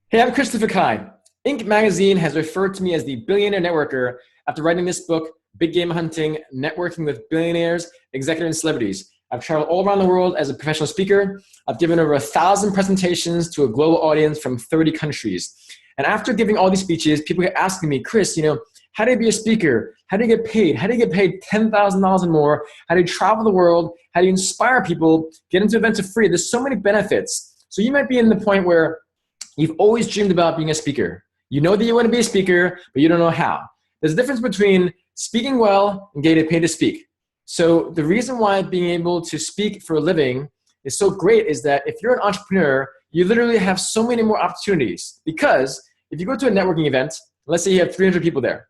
Hey, I'm Christopher Kai. Inc. magazine has referred to me as the billionaire networker after writing this book, Big Game Hunting, Networking with Billionaires, Executives, and Celebrities. I've traveled all around the world as a professional speaker. I've given over 1,000 presentations to a global audience from 30 countries. And after giving all these speeches, people get asking me, Chris, how do you be a speaker? How do you get paid? How do you get paid $10,000 and more? How do you travel the world? How do you inspire people? Get into events for free. There's so many benefits. So you might be in the point where you've always dreamed about being a speaker. You know that you want to be a speaker, but you don't know how. There's a difference between speaking well and getting paid to speak. So the reason why being able to speak for a living is so great is that if you're an entrepreneur, you literally have so many more opportunities. Because if you go to a networking event, let's say you have 300 people there.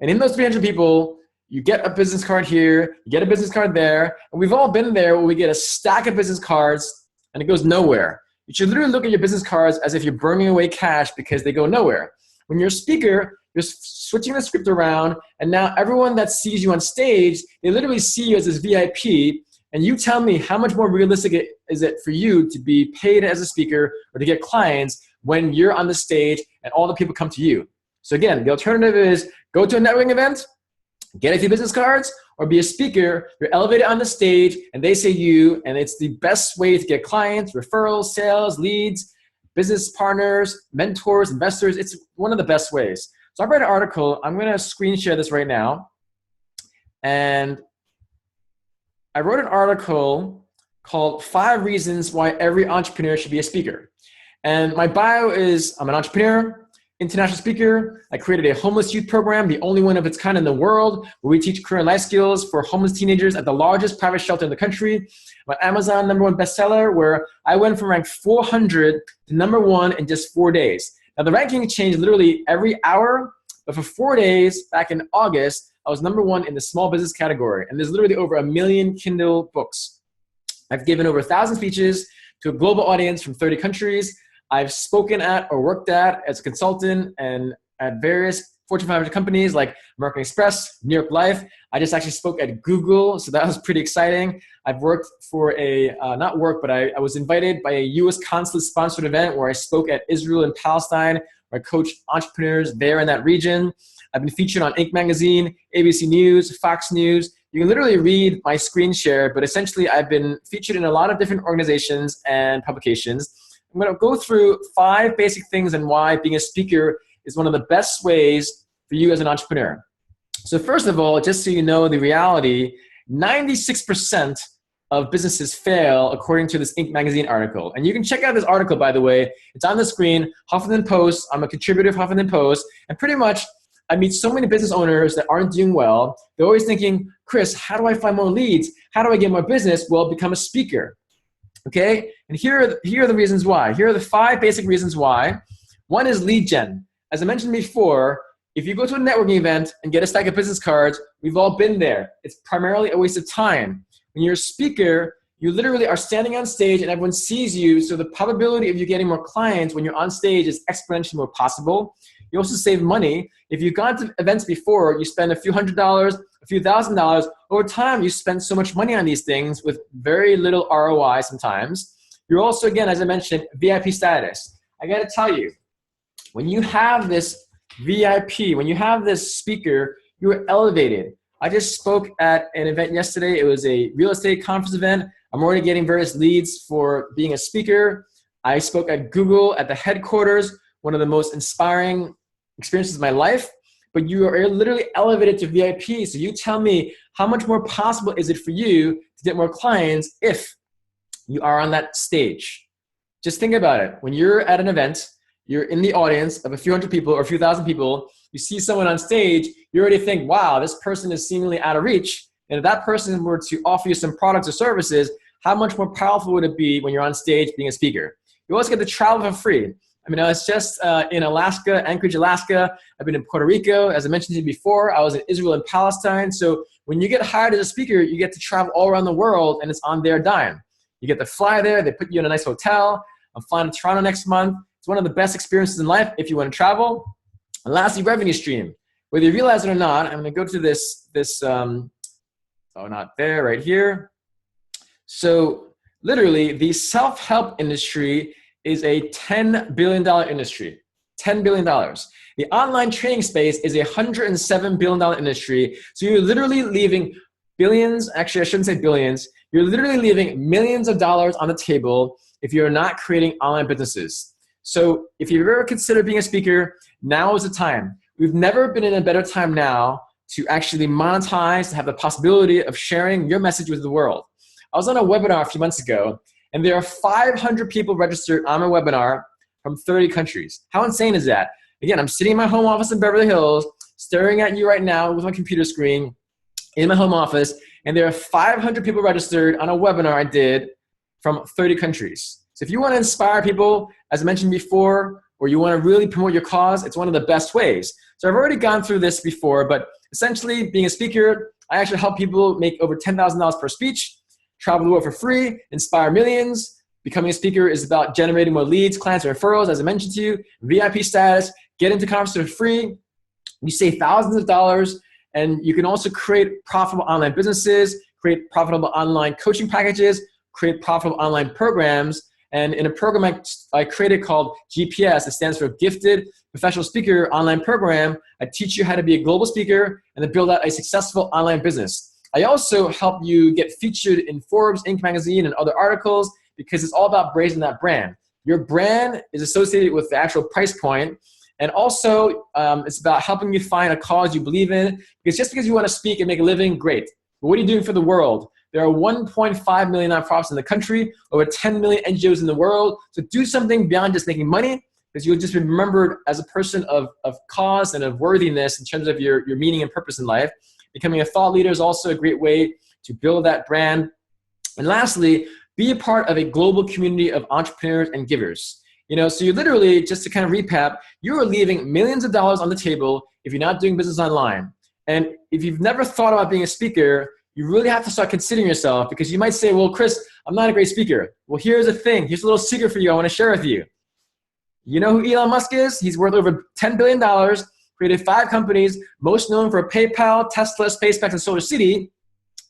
And in those 300 people, you get a business card here, you get a business card there, and we've all been there where we get a stack of business cards and it goes nowhere. You should literally look at your business cards as if you're burning away cash because they go nowhere. When you're a speaker, you're switching the script around, and now everyone that sees you on stage, they literally see you as this VIP, and you tell me how much more realistic is it for you to be paid as a speaker or to get clients when you're on the stage and all the people come to you. So again, the alternative is go to a networking event, get a few business cards, or be a speaker. You're elevated on the stage and they say you, and it's the best way to get clients, referrals, sales, leads, business partners, mentors, investors. It's one of the best ways. So I read an article. I'm going to screen share this right now. And I wrote an article called 5 Reasons Why Every Entrepreneur Should Be a Speaker. And my bio is I'm an entrepreneur, international speaker. I created a homeless youth program, the only one of its kind in the world, where we teach career and life skills for homeless teenagers at the largest private shelter in the country. I'm an Amazon #1 bestseller, where I went from rank 400 to #1 in just 4 days. Now the ranking changed literally every hour, but for 4 days back in August, I was #1 in the small business category. And there's literally over 1 million Kindle books. I've given over 1,000 speeches to a global audience from 30 countries. I've spoken at or worked at as a consultant and at various Fortune 500 companies like American Express, New York Life. I just actually spoke at Google, so that was pretty exciting. I've worked for I was invited by a US consulate sponsored event where I spoke at Israel and Palestine, where I coached entrepreneurs there in that region. I've been featured on Inc. magazine, ABC News, Fox News. You can literally read my screen share, but essentially I've been featured in a lot of different organizations and publications. I'm going to go through 5 basic things and why being a speaker is one of the best ways for you as an entrepreneur. So first of all, just so you know the reality, 96% of businesses fail according to this Inc. magazine article. And you can check out this article, by the way. It's on the screen, Huffington Post. I'm a contributor of Huffington Post. And pretty much I meet so many business owners that aren't doing well. They're always thinking, Chris, how do I find more leads? How do I get more business? Well, become a speaker. Okay, and here are the reasons why. Here are the 5 basic reasons why. One is lead gen. As I mentioned before, if you go to a networking event and get a stack of business cards, we've all been there. It's primarily a waste of time. When you're a speaker, you literally are standing on stage and everyone sees you, so the probability of you getting more clients when you're on stage is exponentially more possible. You also save money. If you've gone to events before, you spend a few $100s, a few $1,000s. Over time, you spend so much money on these things with very little ROI sometimes. You're also, again, as I mentioned, VIP status. I got to tell you, when you have this VIP, when you have this speaker, you're elevated. I just spoke at an event yesterday. It was a real estate conference event. I'm already getting various leads for being a speaker. I spoke at Google at the headquarters, one of the most inspiring experiences of my life. But you are literally elevated to VIP. So you tell me, how much more possible is it for you to get more clients if you are on that stage? Just think about it. When you're at an event, you're in the audience of a few hundred people or a few thousand people, you see someone on stage, you already think, wow, this person is seemingly out of reach. And if that person were to offer you some products or services, how much more powerful would it be when you're on stage being a speaker? You also get to travel for free. I mean, I was just in Alaska, Anchorage, Alaska. I've been in Puerto Rico. As I mentioned to you before, I was in Israel and Palestine. So when you get hired as a speaker, you get to travel all around the world, and it's on their dime. You get to fly there. They put you in a nice hotel. I'm flying to Toronto next month. It's one of the best experiences in life if you want to travel. And lastly, revenue stream. Whether you realize it or not, I'm going to go to not there, right here. So literally, the self-help industry is a $10 billion industry. $10 billion. The online training space is a $107 billion industry. So you're literally leaving billions, actually I shouldn't say billions, you're literally leaving millions of dollars on the table if you're not creating online businesses. So if you've ever considered being a speaker, now is the time. We've never been in a better time now to actually monetize, to have the possibility of sharing your message with the world. I was on a webinar a few months ago, and there are 500 people registered on my webinar from 30 countries. How insane is that? Again, I'm sitting in my home office in Beverly Hills, staring at you right now with my computer screen in my home office, and there are 500 people registered on a webinar I did from 30 countries. So if you want to inspire people, as I mentioned before, or you want to really promote your cause, it's one of the best ways. So I've already gone through this before, but essentially being a speaker, I actually help people make over $10,000 per speech, travel the world for free, inspire millions. Becoming a speaker is about generating more leads, clients, and referrals, as I mentioned to you, VIP status, get into conferences for free. You save thousands of dollars, and you can also create profitable online businesses, create profitable online coaching packages, create profitable online programs. And in a program I created called GPS, it stands for Gifted Professional Speaker Online Program, I teach you how to be a global speaker and to build out a successful online business. I also help you get featured in Forbes, Inc. magazine, and other articles because it's all about raising that brand. Your brand is associated with the actual price point, and also it's about helping you find a cause you believe in, because just because you want to speak and make a living, great. But what are you doing for the world? There are 1.5 million nonprofits in the country, over 10 million NGOs in the world. So do something beyond just making money, because you'll just be remembered as a person of cause and of worthiness in terms of your meaning and purpose in life. Becoming a thought leader is also a great way to build that brand. And lastly, be a part of a global community of entrepreneurs and givers. So you literally, just to kind of recap, you are leaving millions of dollars on the table if you're not doing business online. And if you've never thought about being a speaker, you really have to start considering yourself, because you might say, well, Chris, I'm not a great speaker. Well, here's the thing. Here's a little secret for you I want to share with you. You know who Elon Musk is? He's worth over $10 billion, created 5 companies, most known for PayPal, Tesla, SpaceX, and SolarCity.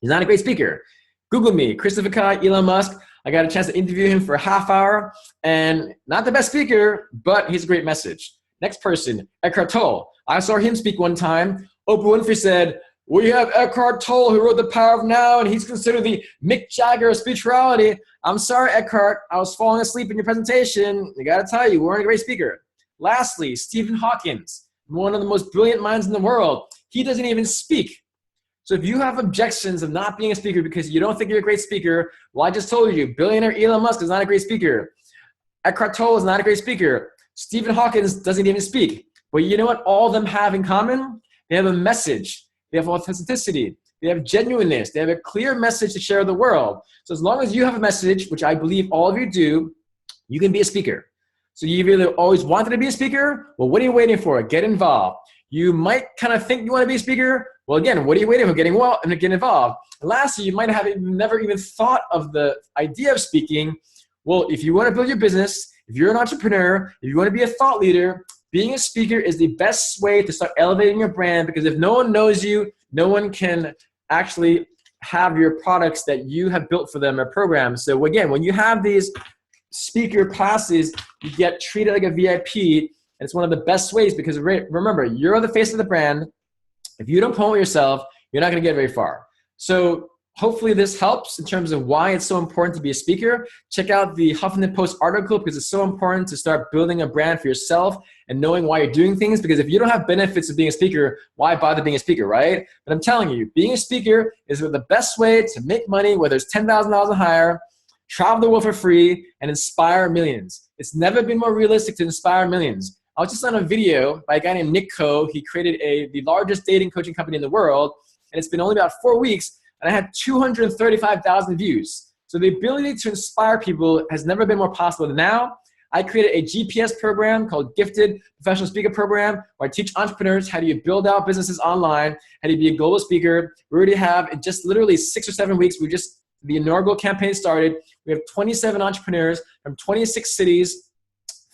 He's not a great speaker. Google me, Christopher Kai, Elon Musk. I got a chance to interview him for a half hour, and not the best speaker, but he's a great message. Next person, Eckhart Tolle. I saw him speak one time. Oprah Winfrey said, we have Eckhart Tolle, who wrote The Power of Now, and he's considered the Mick Jagger of spirituality. I'm sorry, Eckhart, I was falling asleep in your presentation. I gotta tell you, we weren't a great speaker. Lastly, Stephen Hawking, one of the most brilliant minds in the world. He doesn't even speak. So if you have objections of not being a speaker because you don't think you're a great speaker, well, I just told you, billionaire Elon Musk is not a great speaker. Eckhart Tolle is not a great speaker. Stephen Hawking doesn't even speak. But you know what all of them have in common? They have a message. They have authenticity. They have genuineness. They have a clear message to share with the world. So as long as you have a message, which I believe all of you do, you can be a speaker. So you've either always wanted to be a speaker, well, what are you waiting for? Get involved. You might kind of think you want to be a speaker. Well, again, what are you waiting for? Get involved. And lastly, you might have never even thought of the idea of speaking. Well, if you want to build your business, if you're an entrepreneur, if you want to be a thought leader, being a speaker is the best way to start elevating your brand, because if no one knows you, no one can actually have your products that you have built for them or programs. So again, when you have these speaker classes, you get treated like a VIP. And it's one of the best ways, because remember, you're the face of the brand. If you don't promote yourself, you're not going to get very far. So hopefully this helps in terms of why it's so important to be a speaker. Check out the Huffington Post article, because it's so important to start building a brand for yourself and knowing why you're doing things. Because if you don't have benefits of being a speaker, why bother being a speaker, right? But I'm telling you, being a speaker is the best way to make money, whether it's $10,000 or higher, travel the world for free, and inspire millions. It's never been more realistic to inspire millions. I was just on a video by a guy named Nick Coe. He created the largest dating coaching company in the world, and it's been only about 4 weeks, and I had 235,000 views. So the ability to inspire people has never been more possible than now. I created a GPS program called Gifted Professional Speaker Program, where I teach entrepreneurs how do you build out businesses online, how do you be a global speaker. We already have, in just literally 6 or 7 weeks, the inaugural campaign started. We have 27 entrepreneurs from 26 cities,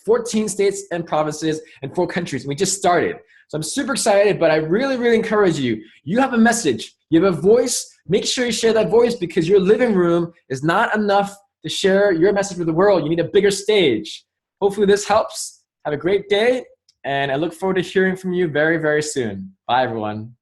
14 states and provinces, and 4 countries. We just started. So I'm super excited, but I really, really encourage you. You have a message. You have a voice. Make sure you share that voice, because your living room is not enough to share your message with the world. You need a bigger stage. Hopefully this helps. Have a great day, and I look forward to hearing from you very, very soon. Bye, everyone.